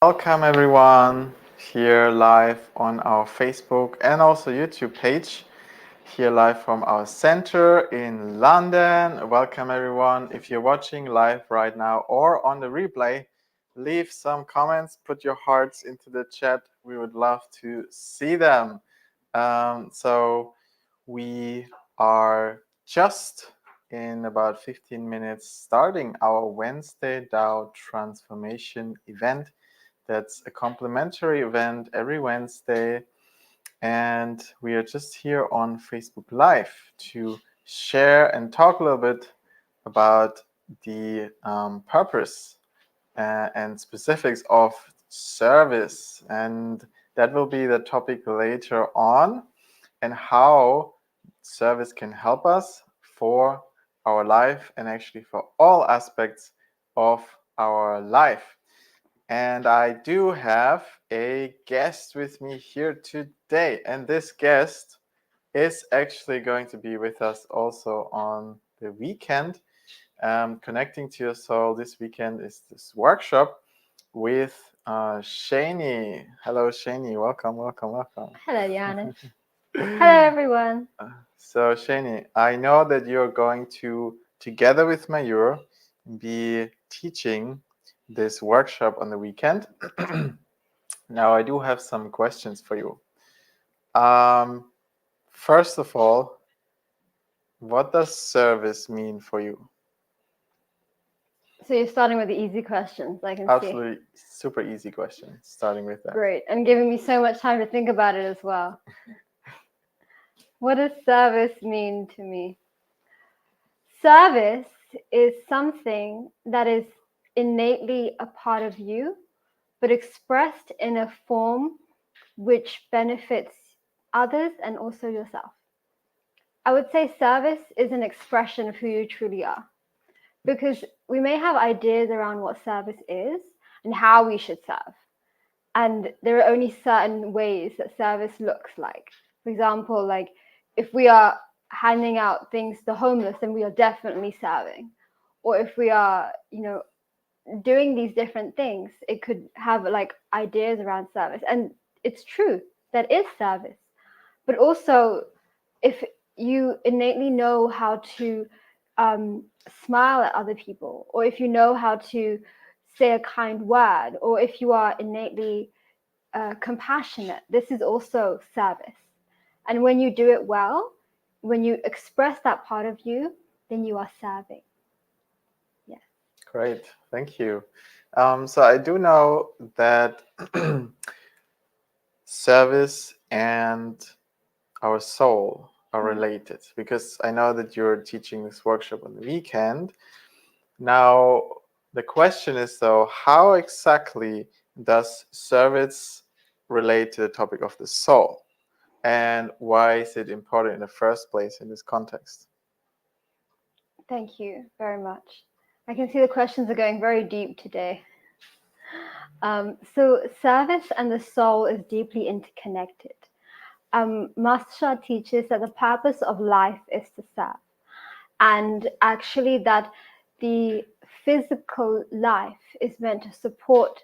Welcome everyone here live on our Facebook and also YouTube page. Here live from our center in London. Welcome everyone. If you're watching live right now or on the replay, leave some comments, put your hearts into the chat. We would love to see them. So we are just in about 15 minutes starting our Wednesday DAO transformation event. That's a complimentary event every Wednesday. And we are just here on Facebook Live to share and talk a little bit about the purpose and specifics of service. And that will be the topic later on, and how service can help us for our life and actually for all aspects of our life. And I do have a guest with me here today. And this guest is actually going to be with us also on the weekend. Connecting to Your Soul this weekend is this workshop with Shani. Hello, Shani. Welcome, welcome, welcome. Hello, Janis. Hello, everyone. So, Shani, I know that you're going to, together with Mayur, be teaching this workshop on the weekend. Now, I do have some questions for you. First of all, what does service mean for you? So you're starting with the easy questions, I can see. Absolutely super easy question, starting with that. Great, and giving me so much time to think about it as well. What does service mean to me? Service is something that is innately a part of you, but expressed in a form which benefits others and also yourself. I would say service is an expression of who you truly are, because we may have ideas around what service is and how we should serve. And there are only certain ways that service looks like. For example, like if we are handing out things to homeless, then we are definitely serving. Or if we are, doing these different things, it could have like ideas around service. And it's true, that is service. But also, if you innately know how to smile at other people, or if you know how to say a kind word, or if you are innately compassionate, this is also service. And when you do it well, when you express that part of you, then you are serving. Yes. Great, thank you. So I do know that service and our soul are related, because I know that you're teaching this workshop on the weekend. Now, the question is though, how exactly does service relate to the topic of the soul? And why is it important in the first place in this context? Thank you very much. I can see the questions are going very deep today. So service and the soul is deeply interconnected. Master Sha teaches that the purpose of life is to serve, and actually that the physical life is meant to support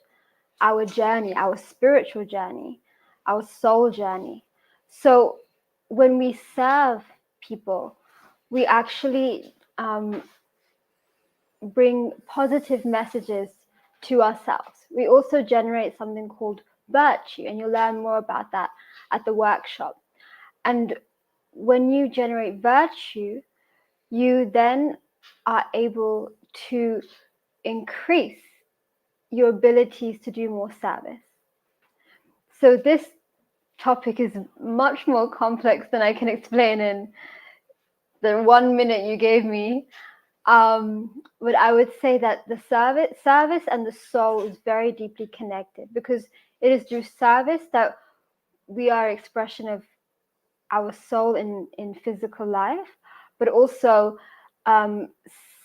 our journey, our spiritual journey, our soul journey. So when we serve people, we actually bring positive messages to ourselves. We also generate something called virtue, and you'll learn more about that at the workshop. And when you generate virtue, you then are able to increase your abilities to do more service. So this topic is much more complex than I can explain in the 1 minute you gave me. But I would say that the service and the soul is very deeply connected, because it is through service that we are expression of our soul in physical life, but also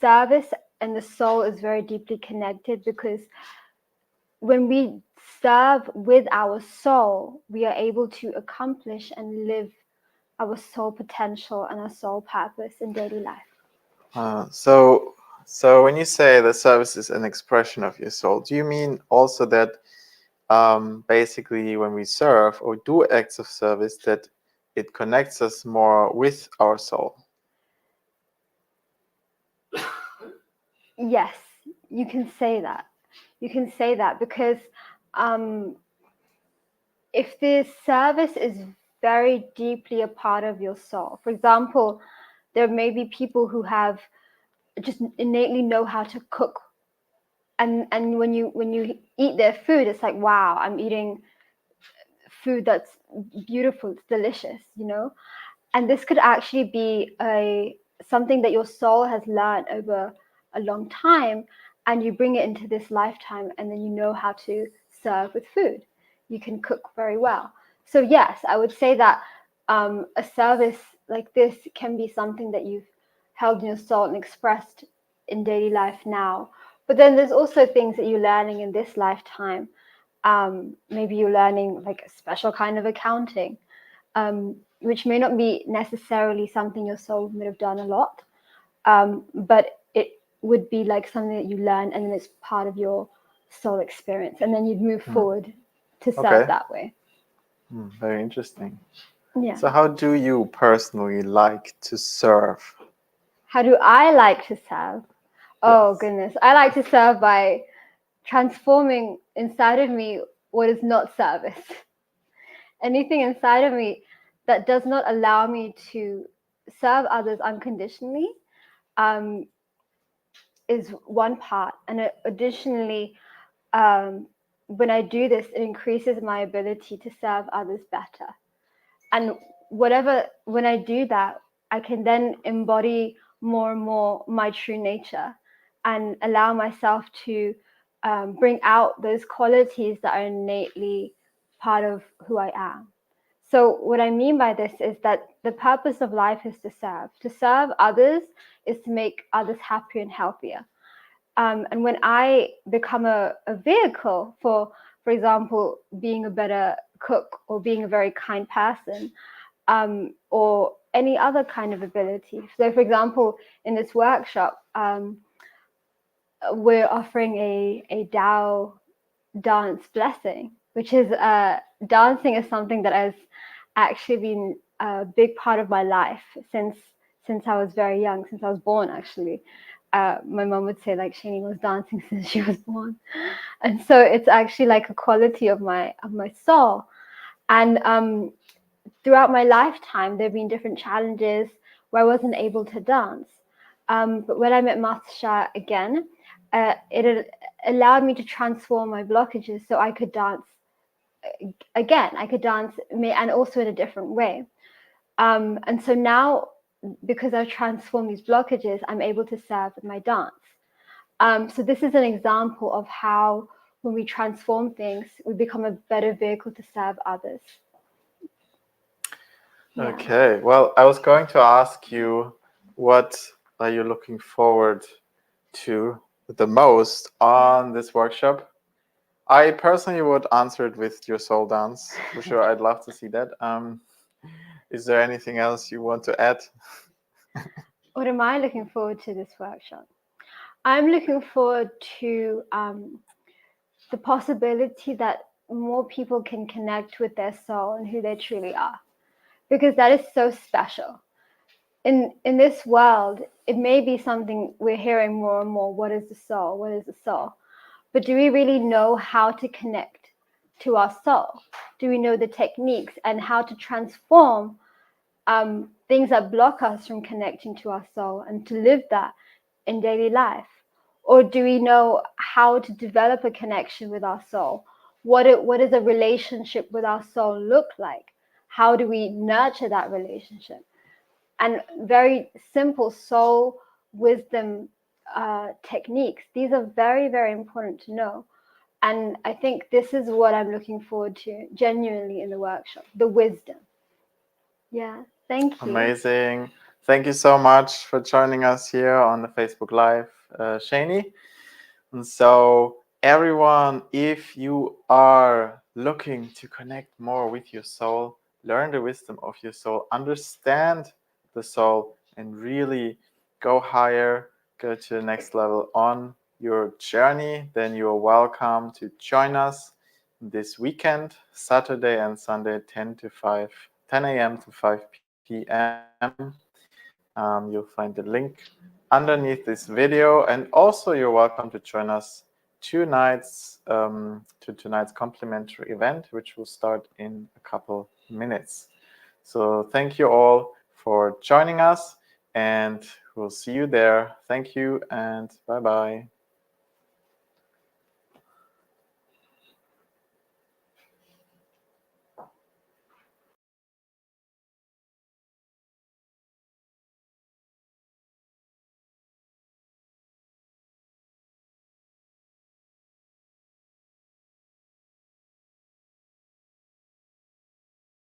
service and the soul is very deeply connected, because when we serve with our soul, we are able to accomplish and live our soul potential and our soul purpose in daily life. So when you say the service is an expression of your soul, do you mean also that basically when we serve or do acts of service, that it connects us more with our soul. Yes, you can say that. You can say that because um, if the service is very deeply a part of your soul, for example, there may be people who have just innately know how to cook, and when you eat their food, it's like, wow, I'm eating food that's beautiful, it's delicious, you know. And this could actually be a something that your soul has learned over a long time, and you bring it into this lifetime, and then you know how to serve with food. You can cook very well. So yes, I would say that a service like this can be something that you've held in your soul and expressed in daily life now. But then there's also things that you're learning in this lifetime. Maybe you're learning like a special kind of accounting, which may not be necessarily something your soul would have done a lot, but it would be like something that you learn and then it's part of your soul experience, and then you'd move forward to serve Okay. that way. Very interesting. Yeah. So how do you personally like to serve? How do I like to serve? Oh Yes. goodness, I like to serve by transforming inside of me what is not service. Anything inside of me that does not allow me to serve others unconditionally um, is one part. And additionally, when I do this, it increases my ability to serve others better. And when I do that, I can then embody more and more my true nature and allow myself to bring out those qualities that are innately part of who I am. So what I mean by this is that the purpose of life is to serve. To serve others is to make others happier and healthier. And when I become a vehicle for example, being a better cook or being a very kind person, or any other kind of ability. So, for example, in this workshop, we're offering a Dao dance blessing, which is dancing is something that has actually been a big part of my life since I was very young, since I was born actually. My mom would say like Shani was dancing since she was born, and so it's actually like a quality of my soul. And throughout my lifetime, there have been different challenges where I wasn't able to dance. But when I met Master Shah again, it allowed me to transform my blockages so I could dance again. I could dance and also in a different way. And so now, because I've transformed these blockages, I'm able to serve with my dance. So this is an example of how when we transform things, we become a better vehicle to serve others. Yeah. Okay. Well, I was going to ask you, what are you looking forward to the most on this workshop? I personally would answer it with your soul dance. For sure, I'd love to see that. Is there anything else you want to add? What am I looking forward to this workshop? I'm looking forward to the possibility that more people can connect with their soul and who they truly are, because that is so special. In this world, it may be something we're hearing more and more. What is the soul? What is the soul? But do we really know how to connect to our soul? Do we know the techniques and how to transform things that block us from connecting to our soul and to live that in daily life? Or do we know how to develop a connection with our soul? What does a relationship with our soul look like? How do we nurture that relationship? And very simple soul wisdom techniques. These are very, very important to know. And I think this is what I'm looking forward to genuinely in the workshop, the wisdom. Yeah, thank you. Amazing. Thank you so much for joining us here on the Facebook Live, Shani. And so, everyone, if you are looking to connect more with your soul, learn the wisdom of your soul, understand the soul, and really go higher, go to the next level on your journey, then you are welcome to join us this weekend, Saturday and Sunday, 10 a.m. to 5 p.m. You'll find the link underneath this video, and also you're welcome to join us tonight's complimentary event, which will start in a couple minutes. So thank you all for joining us, and we'll see you there. Thank you, and bye-bye.